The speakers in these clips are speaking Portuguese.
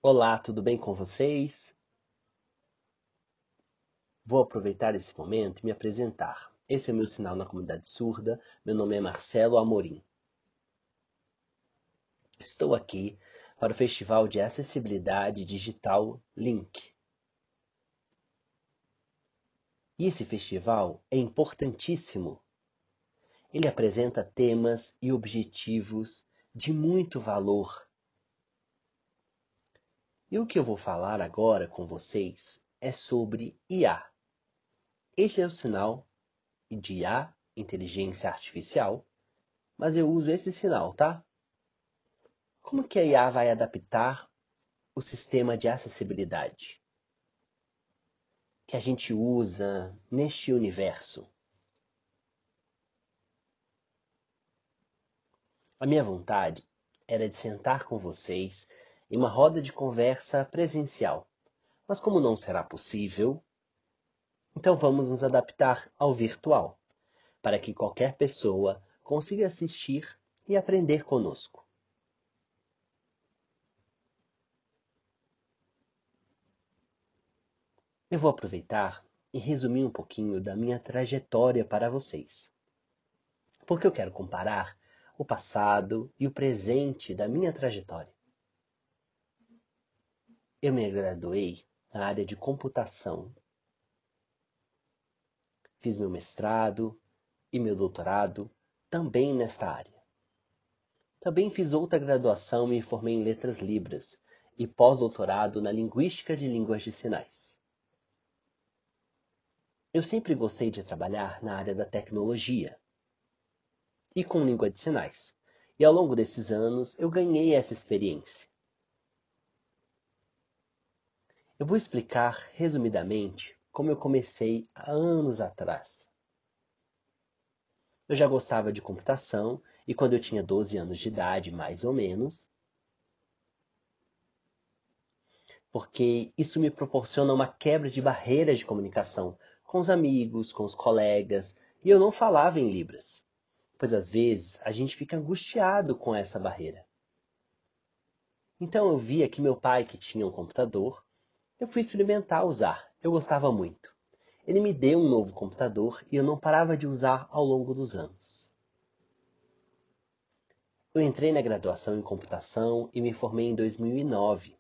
Olá, tudo bem com vocês? Vou aproveitar esse momento e me apresentar. Esse é o meu sinal na comunidade surda. Meu nome é Marcelo Amorim. Estou aqui para o Festival de Acessibilidade Digital Link. E esse festival é importantíssimo. Ele apresenta temas e objetivos de muito valor. E o que eu vou falar agora com vocês é sobre IA. Este é o sinal de IA, inteligência artificial, mas eu uso esse sinal, tá? Como que a IA vai adaptar o sistema de acessibilidade que a gente usa neste universo? A minha vontade era de sentar com vocês em uma roda de conversa presencial, mas como não será possível, então vamos nos adaptar ao virtual, para que qualquer pessoa consiga assistir e aprender conosco. Eu vou aproveitar e resumir um pouquinho da minha trajetória para vocês, porque eu quero comparar o passado e o presente da minha trajetória. Eu me graduei na área de computação. Fiz meu mestrado e meu doutorado também nesta área. Também fiz outra graduação e me formei em letras libras e pós-doutorado na linguística de línguas de sinais. Eu sempre gostei de trabalhar na área da tecnologia e com língua de sinais. E ao longo desses anos eu ganhei essa experiência. Eu vou explicar resumidamente como eu comecei há anos atrás. Eu já gostava de computação e quando eu tinha 12 anos de idade, mais ou menos, porque isso me proporciona uma quebra de barreiras de comunicação com os amigos, com os colegas, e eu não falava em Libras, pois às vezes a gente fica angustiado com essa barreira. Então eu via que meu pai, que tinha um computador, eu fui experimentar usar. Eu gostava muito. Ele me deu um novo computador e eu não parava de usar ao longo dos anos. Eu entrei na graduação em computação e me formei em 2009.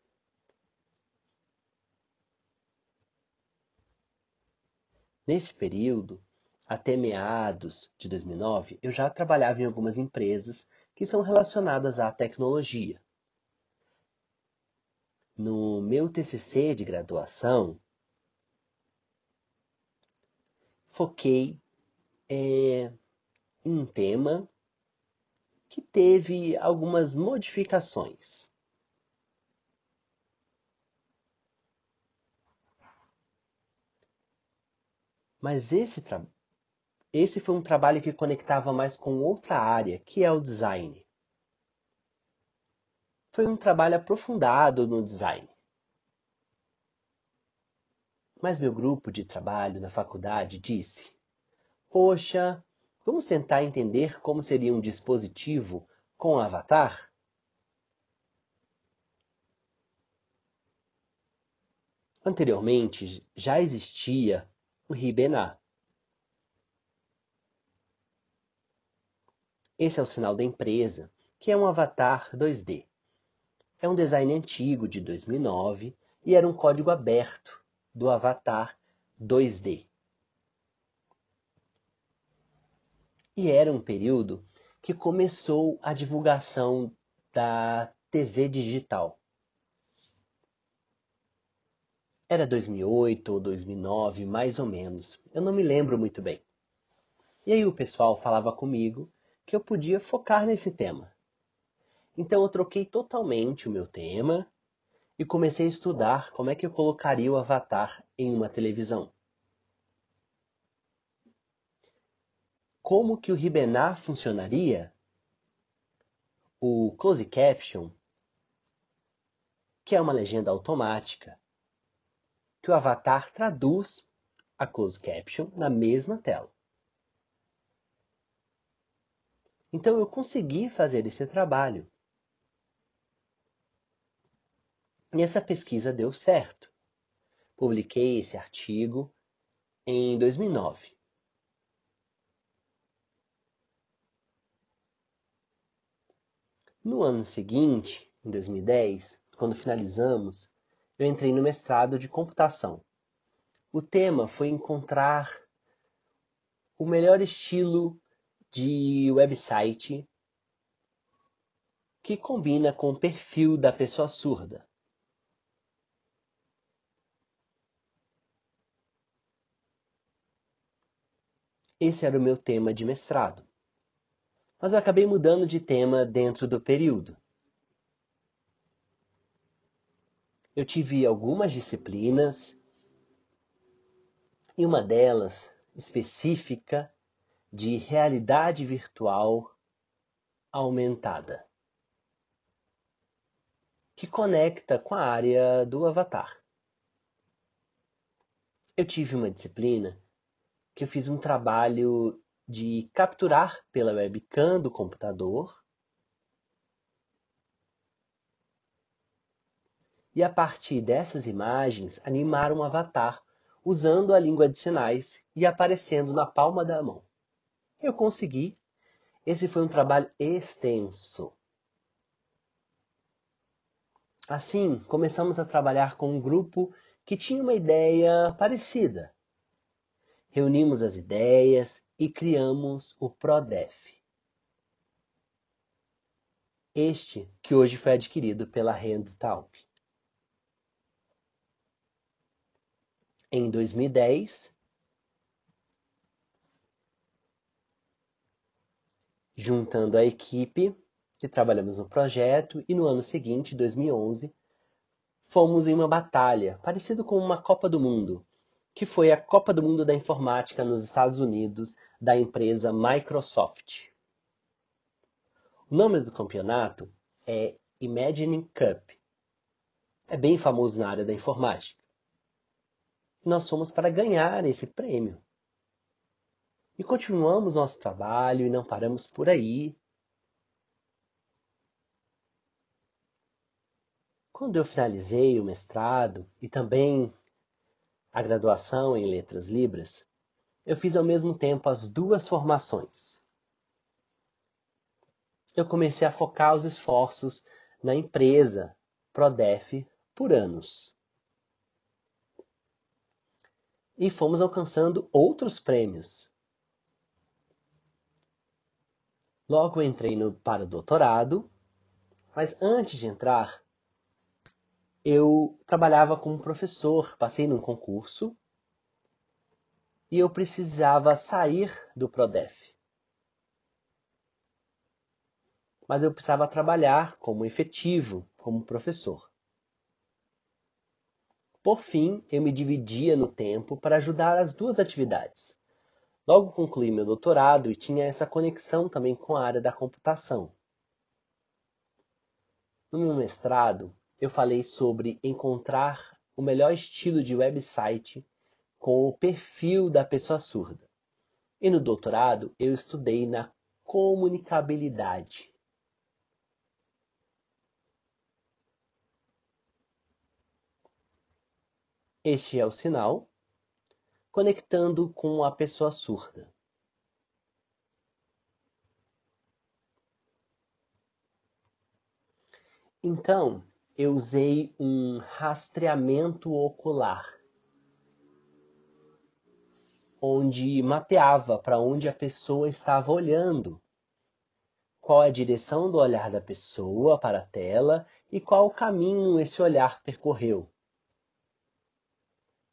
Nesse período, até meados de 2009, eu já trabalhava em algumas empresas que são relacionadas à tecnologia. No meu TCC de graduação, foquei em um tema que teve algumas modificações. Mas esse foi um trabalho que conectava mais com outra área, que é o design. Foi um trabalho aprofundado no design. Mas meu grupo de trabalho na faculdade disse: Poxa, vamos tentar entender como seria um dispositivo com avatar? Anteriormente já existia o Ribená. Esse é o sinal da empresa, que é um avatar 2D. É um design antigo de 2009 e era um código aberto do avatar 2D. E era um período que começou a divulgação da TV digital. Era 2008 ou 2009, mais ou menos. Eu não me lembro muito bem. E aí o pessoal falava comigo que eu podia focar nesse tema. Então eu troquei totalmente o meu tema e comecei a estudar como é que eu colocaria o avatar em uma televisão. Como que o Ribená funcionaria? O Closed Caption, que é uma legenda automática, que o avatar traduz a Closed Caption na mesma tela. Então eu consegui fazer esse trabalho. E essa pesquisa deu certo. Publiquei esse artigo em 2009. No ano seguinte, em 2010, quando finalizamos, eu entrei no mestrado de computação. O tema foi encontrar o melhor estilo de website que combina com o perfil da pessoa surda. Esse era o meu tema de mestrado. Mas eu acabei mudando de tema dentro do período. Eu tive algumas disciplinas e uma delas específica de realidade virtual aumentada, que conecta com a área do avatar. Eu tive uma disciplina que eu fiz um trabalho de capturar pela webcam do computador e a partir dessas imagens animar um avatar usando a língua de sinais e aparecendo na palma da mão. Eu consegui. Esse foi um trabalho extenso. Assim, começamos a trabalhar com um grupo que tinha uma ideia parecida. Reunimos as ideias e criamos o PRODEF. Este que hoje foi adquirido pela Handtalk. Em 2010, juntando a equipe que trabalhamos no projeto, e no ano seguinte, 2011, fomos em uma batalha, parecido com uma Copa do Mundo, que foi a Copa do Mundo da Informática nos Estados Unidos, da empresa Microsoft. O nome do campeonato é Imagining Cup. É bem famoso na área da informática. Nós fomos para ganhar esse prêmio. E continuamos nosso trabalho e não paramos por aí. Quando eu finalizei o mestrado e também a graduação em Letras Libras, eu fiz ao mesmo tempo as duas formações. Eu comecei a focar os esforços na empresa PRODEF por anos. E fomos alcançando outros prêmios. Logo entrei para o doutorado, mas antes de entrar, eu trabalhava como professor, passei num concurso e eu precisava sair do PRODEF. Mas eu precisava trabalhar como efetivo, como professor. Por fim, eu me dividia no tempo para ajudar as duas atividades. Logo concluí meu doutorado e tinha essa conexão também com a área da computação. No meu mestrado, eu falei sobre encontrar o melhor estilo de website com o perfil da pessoa surda. E no doutorado, eu estudei na comunicabilidade. Este é o sinal, conectando com a pessoa surda. Então, eu usei um rastreamento ocular, onde mapeava para onde a pessoa estava olhando, qual é a direção do olhar da pessoa para a tela e qual o caminho esse olhar percorreu.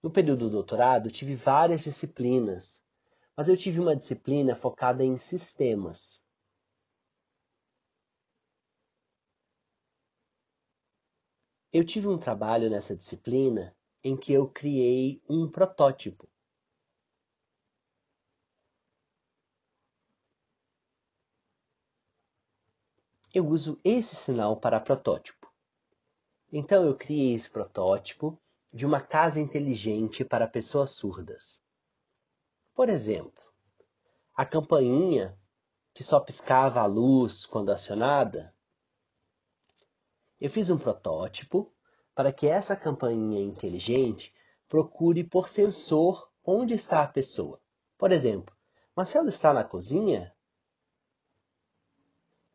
No período do doutorado, tive várias disciplinas, mas eu tive uma disciplina focada em sistemas. Eu tive um trabalho nessa disciplina em que eu criei um protótipo. Eu uso esse sinal para protótipo. Então eu criei esse protótipo de uma casa inteligente para pessoas surdas. Por exemplo, a campainha que só piscava a luz quando acionada. Eu fiz um protótipo para que essa campainha inteligente procure por sensor onde está a pessoa. Por exemplo, Marcelo está na cozinha?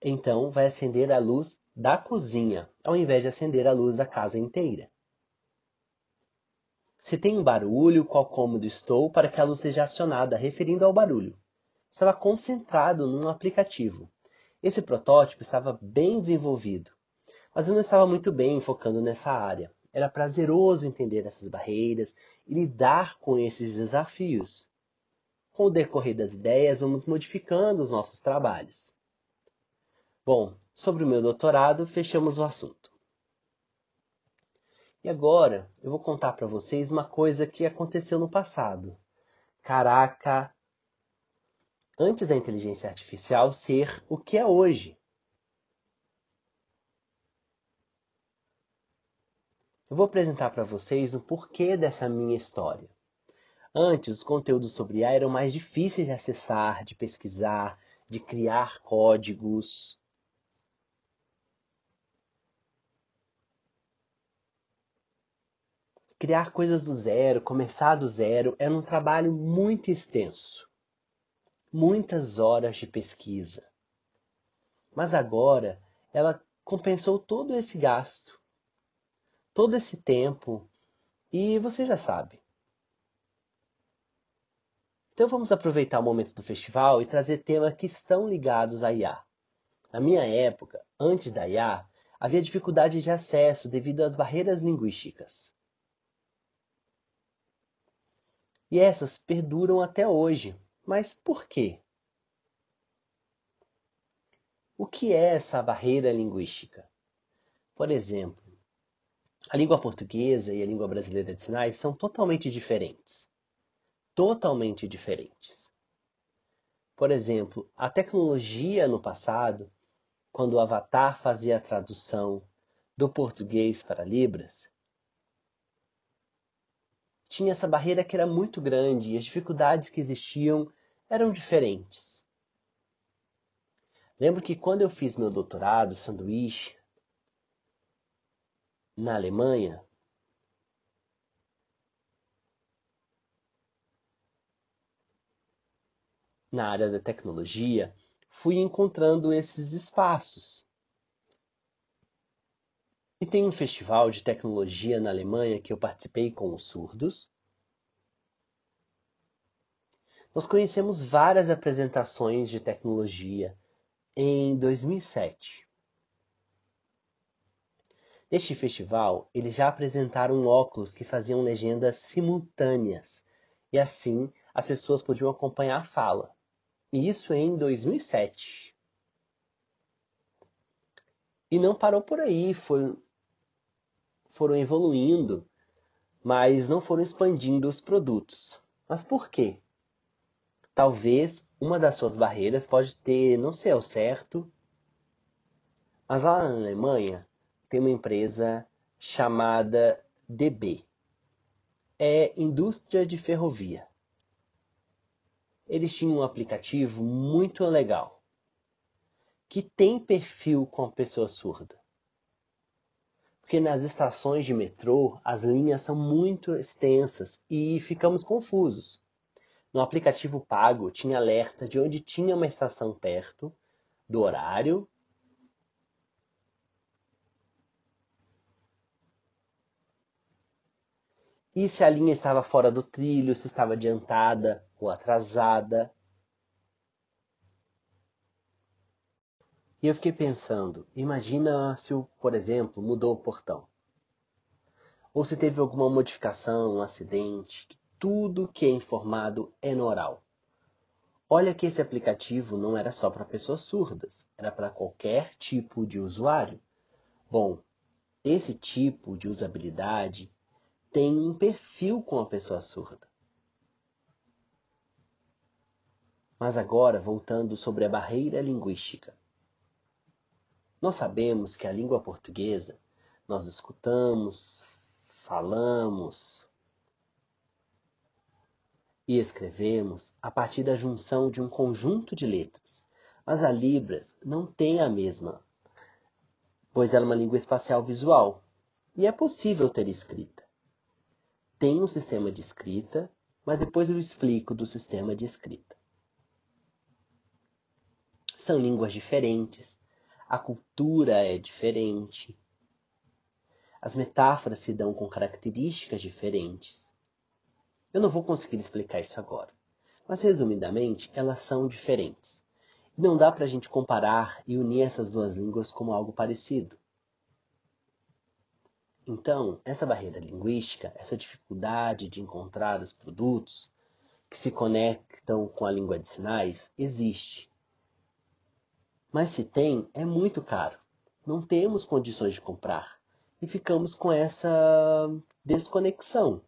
Então vai acender a luz da cozinha, ao invés de acender a luz da casa inteira. Se tem um barulho, qual cômodo estou para que a luz seja acionada, referindo ao barulho. Estava concentrado num aplicativo. Esse protótipo estava bem desenvolvido, mas eu não estava muito bem focando nessa área. Era prazeroso entender essas barreiras e lidar com esses desafios. Com o decorrer das ideias, vamos modificando os nossos trabalhos. Bom, sobre o meu doutorado, fechamos o assunto. E agora eu vou contar para vocês uma coisa que aconteceu no passado. Caraca! Antes da inteligência artificial ser o que é hoje. Eu vou apresentar para vocês o porquê dessa minha história. Antes, os conteúdos sobre IA eram mais difíceis de acessar, de pesquisar, de criar códigos. Criar coisas do zero, começar do zero, era um trabalho muito extenso. Muitas horas de pesquisa. Mas agora, ela compensou todo esse gasto, todo esse tempo, e você já sabe. Então vamos aproveitar o momento do festival e trazer temas que estão ligados à IA. Na minha época, antes da IA, havia dificuldades de acesso devido às barreiras linguísticas. E essas perduram até hoje. Mas por quê? O que é essa barreira linguística? Por exemplo, a língua portuguesa e a língua brasileira de sinais são totalmente diferentes. Totalmente diferentes. Por exemplo, a tecnologia no passado, quando o Avatar fazia a tradução do português para Libras, tinha essa barreira que era muito grande e as dificuldades que existiam eram diferentes. Lembro que quando eu fiz meu doutorado, sanduíche, na Alemanha, na área da tecnologia, fui encontrando esses espaços. E tem um festival de tecnologia na Alemanha que eu participei com os surdos. Nós conhecemos várias apresentações de tecnologia em 2007. Neste festival, eles já apresentaram óculos que faziam legendas simultâneas, e assim as pessoas podiam acompanhar a fala. E isso em 2007. E não parou por aí, foram evoluindo, mas não foram expandindo os produtos. Mas por quê? Talvez uma das suas barreiras pode ter, não sei ao certo, mas lá na Alemanha tem uma empresa chamada DB. É Indústria de Ferrovia. Eles tinham um aplicativo muito legal, que tem perfil com a pessoa surda. Porque nas estações de metrô, as linhas são muito extensas e ficamos confusos. No aplicativo pago, tinha alerta de onde tinha uma estação perto, do horário, e se a linha estava fora do trilho, se estava adiantada ou atrasada. E eu fiquei pensando, imagina se, por exemplo, mudou o portão. Ou se teve alguma modificação, um acidente, tudo que é informado é no oral. Olha que esse aplicativo não era só para pessoas surdas, era para qualquer tipo de usuário. Bom, esse tipo de usabilidade tem um perfil com a pessoa surda. Mas agora, voltando sobre a barreira linguística. Nós sabemos que a língua portuguesa, nós escutamos, falamos e escrevemos a partir da junção de um conjunto de letras. Mas a Libras não tem a mesma, pois ela é uma língua espacial visual. E é possível ter escrita. Tem um sistema de escrita, mas depois eu explico do sistema de escrita. São línguas diferentes, a cultura é diferente, as metáforas se dão com características diferentes. Eu não vou conseguir explicar isso agora, mas resumidamente elas são diferentes. E não dá para a gente comparar e unir essas duas línguas como algo parecido. Então, essa barreira linguística, essa dificuldade de encontrar os produtos que se conectam com a língua de sinais, existe. Mas se tem, é muito caro. Não temos condições de comprar. E ficamos com essa desconexão.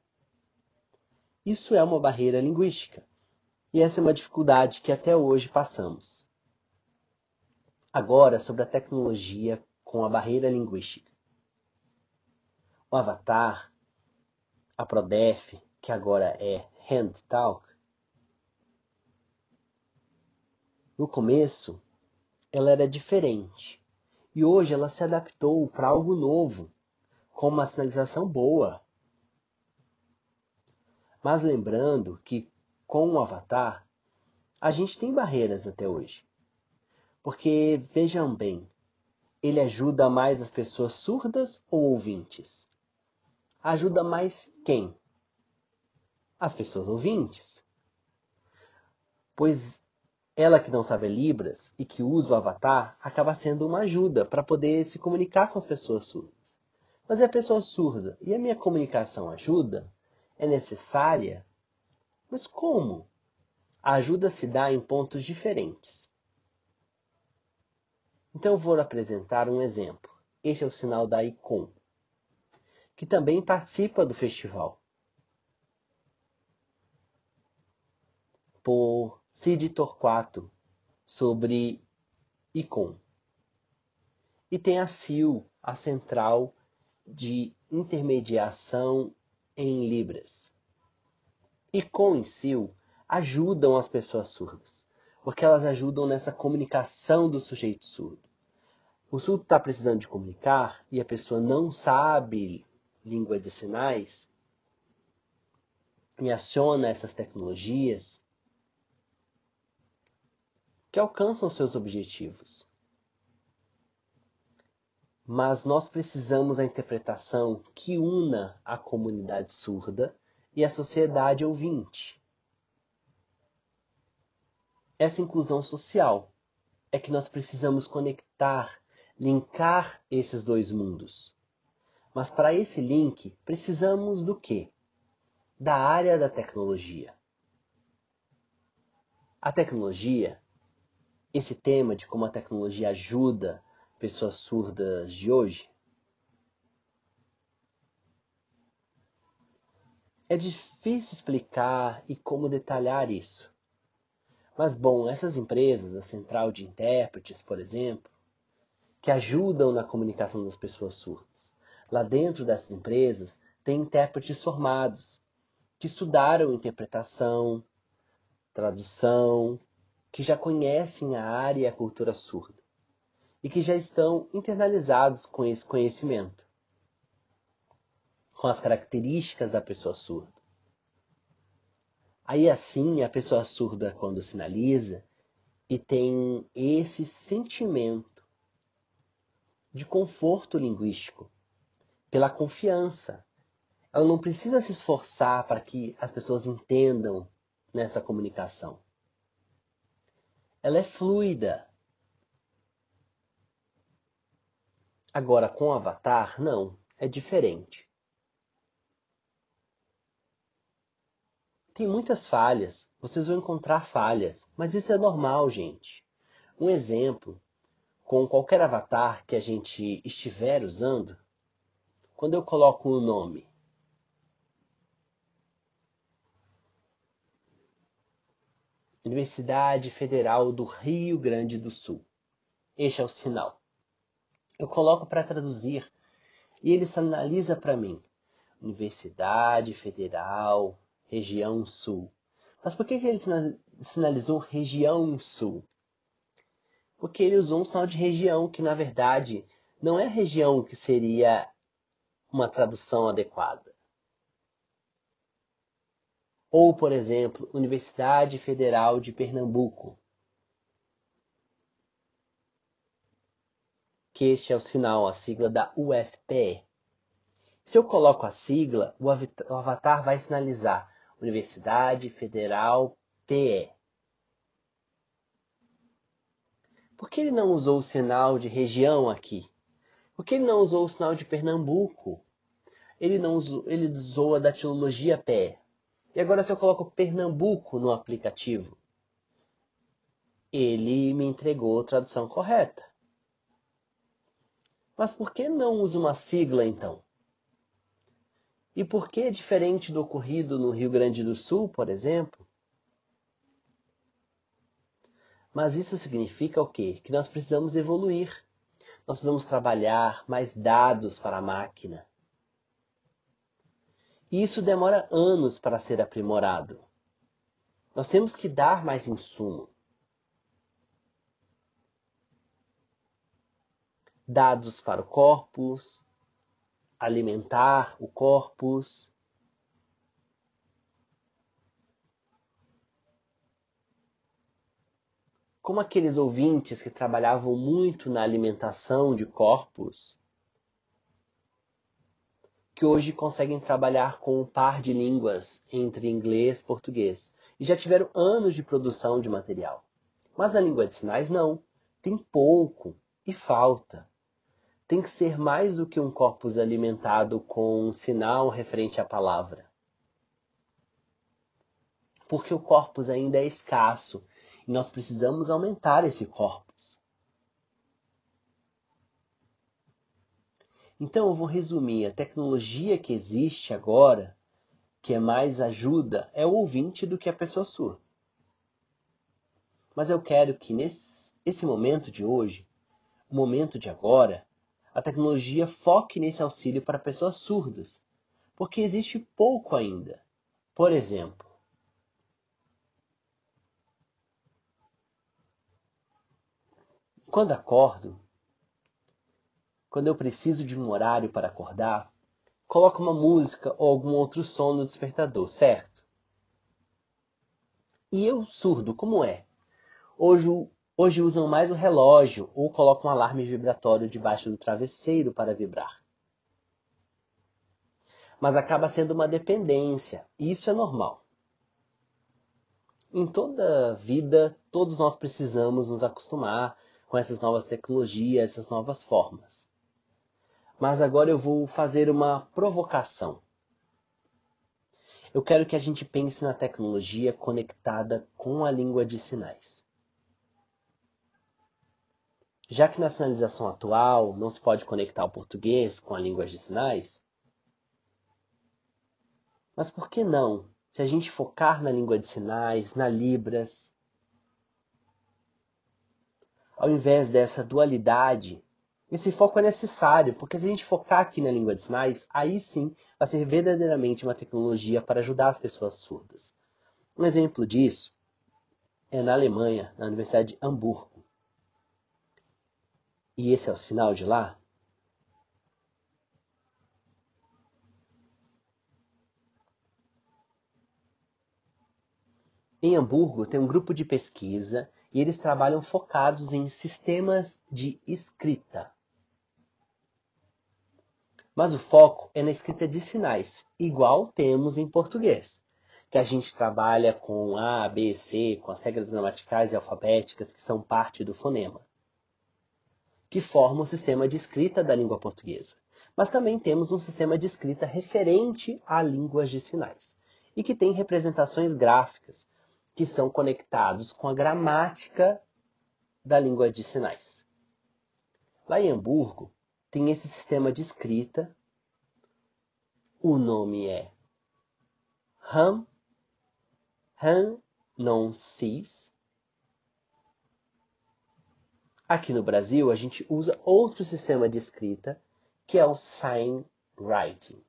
Isso é uma barreira linguística. E essa é uma dificuldade que até hoje passamos. Agora, sobre a tecnologia com a barreira linguística. O Avatar, a Prodef, que agora é HandTalk, no começo ela era diferente. E hoje ela se adaptou para algo novo, com uma sinalização boa. Mas lembrando que com o Avatar, a gente tem barreiras até hoje. Porque, vejam bem, ele ajuda mais as pessoas surdas ou ouvintes? Ajuda mais quem? As pessoas ouvintes. Pois ela que não sabe Libras e que usa o Avatar acaba sendo uma ajuda para poder se comunicar com as pessoas surdas. Mas é a pessoa surda e a minha comunicação ajuda? É necessária? Mas como? A ajuda se dá em pontos diferentes. Então eu vou apresentar um exemplo. Este é o sinal da ICOM, que também participa do festival. Por Cid Torquato, sobre ICOM. E tem a CIL, a Central de Intermediação em Libras. ICOM e CIL ajudam as pessoas surdas, porque elas ajudam nessa comunicação do sujeito surdo. O surdo está precisando de comunicar e a pessoa não sabe língua de sinais e aciona essas tecnologias que alcançam seus objetivos. Mas nós precisamos da interpretação que una a comunidade surda e a sociedade ouvinte. Essa inclusão social é que nós precisamos conectar, linkar esses dois mundos. Mas para esse link, precisamos do quê? Da área da tecnologia. A tecnologia, esse tema de como a tecnologia ajuda pessoas surdas de hoje, é difícil explicar e como detalhar isso. Mas, bom, essas empresas, a Central de Intérpretes, por exemplo, que ajudam na comunicação das pessoas surdas. Lá dentro dessas empresas, tem intérpretes formados, que estudaram interpretação, tradução, que já conhecem a área e a cultura surda, e que já estão internalizados com esse conhecimento, com as características da pessoa surda. Aí assim, a pessoa surda, quando sinaliza, e tem esse sentimento de conforto linguístico, pela confiança. Ela não precisa se esforçar para que as pessoas entendam nessa comunicação. Ela é fluida. Agora, com o Avatar, não. É diferente. Tem muitas falhas. Vocês vão encontrar falhas. Mas isso é normal, gente. Um exemplo, com qualquer avatar que a gente estiver usando, quando eu coloco o nome, Universidade Federal do Rio Grande do Sul. Este é o sinal. Eu coloco para traduzir e ele sinaliza para mim. Universidade Federal, Região Sul. Mas por que ele sinalizou Região Sul? Porque ele usou um sinal de região, que na verdade não é região que seria uma tradução adequada. Ou, por exemplo, Universidade Federal de Pernambuco, que este é o sinal, a sigla da UFPE. Se eu coloco a sigla, o avatar vai sinalizar Universidade Federal PE. Por que ele não usou o sinal de região aqui? Por que ele não usou o sinal de Pernambuco? Ele usou a datilologia PE. E agora se eu coloco Pernambuco no aplicativo, ele me entregou a tradução correta. Mas por que não usa uma sigla então? E por que, diferente do ocorrido no Rio Grande do Sul, por exemplo? Mas isso significa o quê? Que nós precisamos evoluir. Nós precisamos trabalhar mais dados para a máquina. E isso demora anos para ser aprimorado. Nós temos que dar mais insumo. Dados para o corpus, alimentar o corpus. Como aqueles ouvintes que trabalhavam muito na alimentação de corpos, que hoje conseguem trabalhar com um par de línguas entre inglês e português, e já tiveram anos de produção de material. Mas a língua de sinais não. Tem pouco e falta. Tem que ser mais do que um corpus alimentado com um sinal referente à palavra. Porque o corpus ainda é escasso e nós precisamos aumentar esse corpus. Então eu vou resumir, a tecnologia que existe agora, que é mais ajuda, é o ouvinte do que a pessoa surda. Mas eu quero que nesse momento de hoje, o momento de agora, a tecnologia foque nesse auxílio para pessoas surdas, porque existe pouco ainda. Por exemplo, quando acordo, quando eu preciso de um horário para acordar, coloco uma música ou algum outro som no despertador, certo? E eu, surdo, como é? Hoje usam mais o relógio ou colocam um alarme vibratório debaixo do travesseiro para vibrar. Mas acaba sendo uma dependência, e isso é normal. Em toda a vida, todos nós precisamos nos acostumar com essas novas tecnologias, essas novas formas. Mas agora eu vou fazer uma provocação. Eu quero que a gente pense na tecnologia conectada com a língua de sinais. Já que na sinalização atual não se pode conectar o português com a língua de sinais, mas por que não? Se a gente focar na língua de sinais, na Libras, ao invés dessa dualidade, esse foco é necessário, porque se a gente focar aqui na língua de sinais, aí sim vai ser verdadeiramente uma tecnologia para ajudar as pessoas surdas. Um exemplo disso é na Alemanha, na Universidade de Hamburgo. E esse é o sinal de lá. Em Hamburgo tem um grupo de pesquisa e eles trabalham focados em sistemas de escrita. Mas o foco é na escrita de sinais, igual temos em português, que a gente trabalha com A, B, C, com as regras gramaticais e alfabéticas que são parte do fonema, que forma o sistema de escrita da língua portuguesa. Mas também temos um sistema de escrita referente a línguas de sinais, e que tem representações gráficas, que são conectados com a gramática da língua de sinais. Lá em Hamburgo, tem esse sistema de escrita. O nome é Han-Non-Sis. Aqui no Brasil, a gente usa outro sistema de escrita, que é o Sign Writing.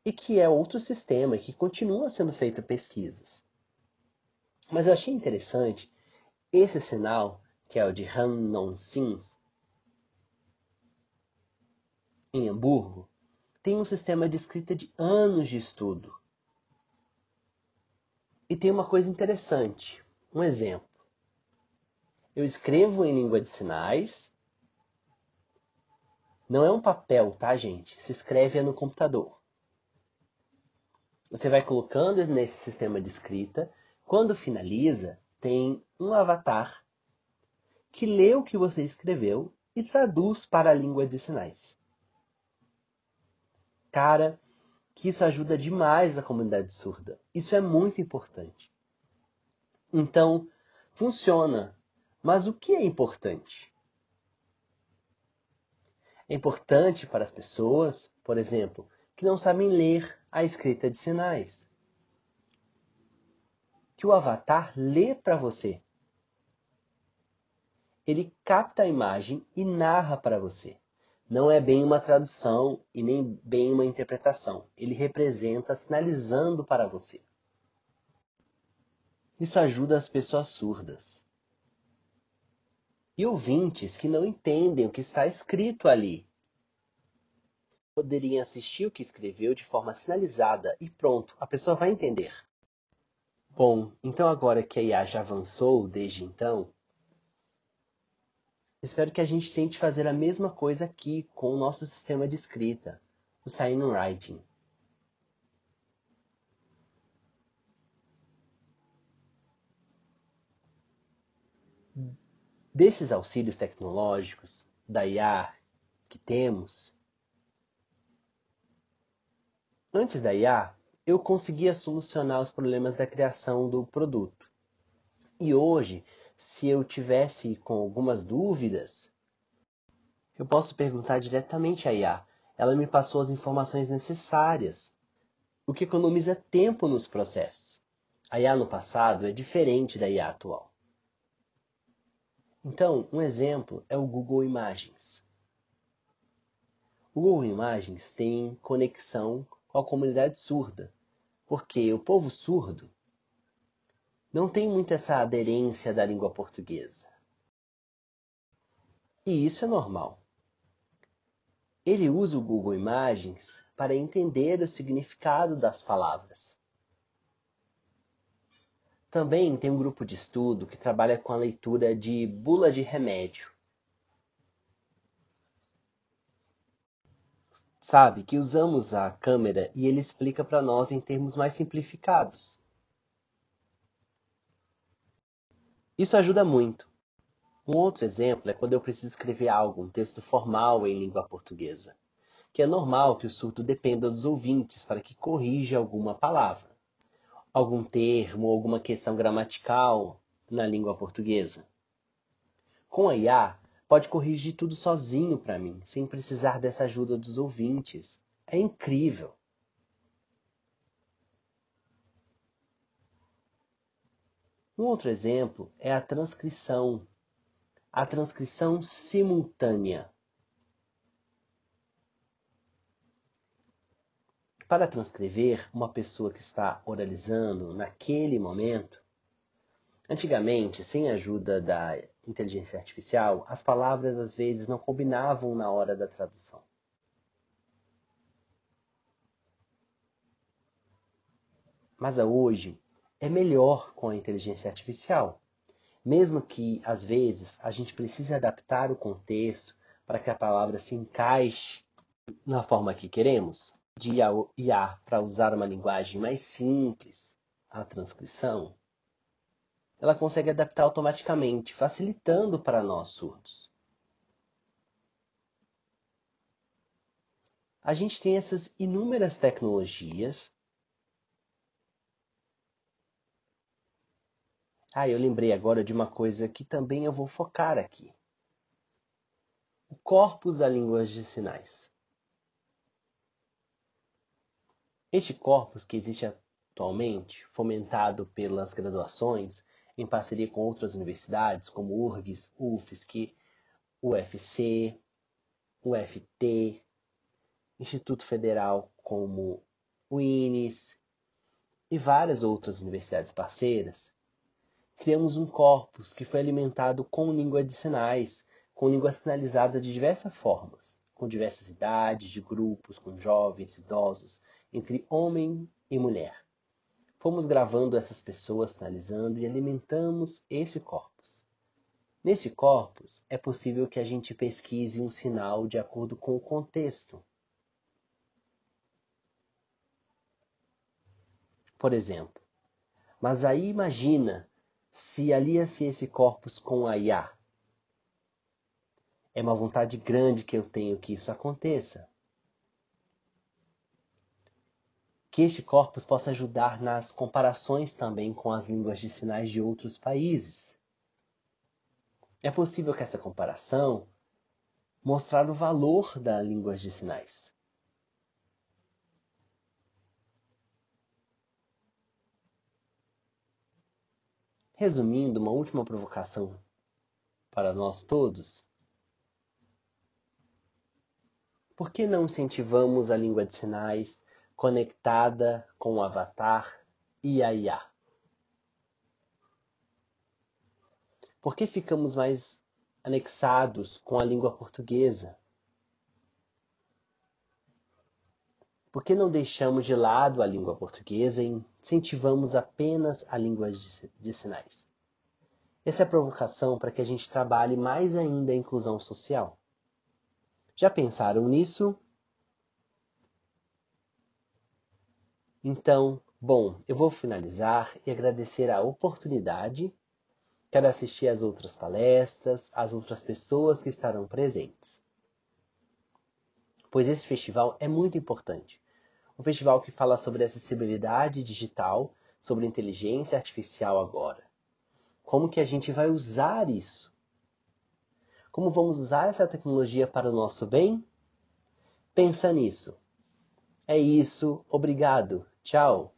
E que é outro sistema que continua sendo feito pesquisas. Mas eu achei interessante esse sinal que é o de Han Non Sins, em Hamburgo, tem um sistema de escrita de anos de estudo. E tem uma coisa interessante, um exemplo. Eu escrevo em língua de sinais, não é um papel, tá, gente? Se escreve no computador. Você vai colocando nesse sistema de escrita, quando finaliza, tem um avatar que lê o que você escreveu e traduz para a língua de sinais. Cara, que isso ajuda demais a comunidade surda. Isso é muito importante. Então, funciona. Mas o que é importante? É importante para as pessoas, por exemplo, que não sabem ler a escrita de sinais. Que o avatar lê para você. Ele capta a imagem e narra para você. Não é bem uma tradução e nem bem uma interpretação. Ele representa sinalizando para você. Isso ajuda as pessoas surdas. E ouvintes que não entendem o que está escrito ali. Poderiam assistir o que escreveu de forma sinalizada e pronto, a pessoa vai entender. Bom, então agora que a IA já avançou desde então, espero que a gente tente fazer a mesma coisa aqui com o nosso sistema de escrita, o Signwriting. Desses auxílios tecnológicos, da IA que temos, antes da IA, eu conseguia solucionar os problemas da criação do produto. E hoje, se eu tivesse com algumas dúvidas, eu posso perguntar diretamente à IA. Ela me passou as informações necessárias, o que economiza tempo nos processos. A IA no passado é diferente da IA atual. Então, um exemplo é o Google Imagens. O Google Imagens tem conexão com a comunidade surda, porque o povo surdo não tem muito essa aderência da língua portuguesa. E isso é normal. Ele usa o Google Imagens para entender o significado das palavras. Também tem um grupo de estudo que trabalha com a leitura de bula de remédio. Sabe, que usamos a câmera e ele explica para nós em termos mais simplificados. Isso ajuda muito. Um outro exemplo é quando eu preciso escrever algo, um texto formal em língua portuguesa, que é normal que o surdo dependa dos ouvintes para que corrija alguma palavra, algum termo, alguma questão gramatical na língua portuguesa. Com a IA, pode corrigir tudo sozinho para mim, sem precisar dessa ajuda dos ouvintes. É incrível. Um outro exemplo é a transcrição simultânea. Para transcrever uma pessoa que está oralizando naquele momento, antigamente, sem a ajuda da inteligência artificial, as palavras às vezes não combinavam na hora da tradução. Mas hoje é melhor com a inteligência artificial. Mesmo que, às vezes, a gente precise adaptar o contexto para que a palavra se encaixe na forma que queremos, de IA para usar uma linguagem mais simples, a transcrição, ela consegue adaptar automaticamente, facilitando para nós surdos. A gente tem essas inúmeras tecnologias. Eu lembrei agora de uma coisa que também eu vou focar aqui. O corpus da língua de sinais. Este corpus que existe atualmente, fomentado pelas graduações, em parceria com outras universidades, como URGS, UFSC, UFC, UFT, Instituto Federal como o INES e várias outras universidades parceiras, criamos um corpus que foi alimentado com língua de sinais, com língua sinalizada de diversas formas, com diversas idades, de grupos, com jovens, idosos, entre homem e mulher. Fomos gravando essas pessoas, sinalizando e alimentamos esse corpus. Nesse corpus, é possível que a gente pesquise um sinal de acordo com o contexto. Por exemplo, mas aí imagina se alia-se esse corpus com a IA. É uma vontade grande que eu tenho que isso aconteça. Que este corpus possa ajudar nas comparações também com as línguas de sinais de outros países. É possível que essa comparação mostrar o valor da língua de sinais. Resumindo, uma última provocação para nós todos. Por que não incentivamos a língua de sinais conectada com o avatar e a IA? Por que ficamos mais anexados com a língua portuguesa? Por que não deixamos de lado a língua portuguesa e incentivamos apenas a língua de sinais? Essa é a provocação para que a gente trabalhe mais ainda a inclusão social. Já pensaram nisso? Então, bom, eu vou finalizar e agradecer a oportunidade. Quero assistir às outras palestras, às outras pessoas que estarão presentes. Pois esse festival é muito importante. Um festival que fala sobre acessibilidade digital, sobre inteligência artificial agora. Como que a gente vai usar isso? Como vamos usar essa tecnologia para o nosso bem? Pensa nisso. É isso. Obrigado. Tchau.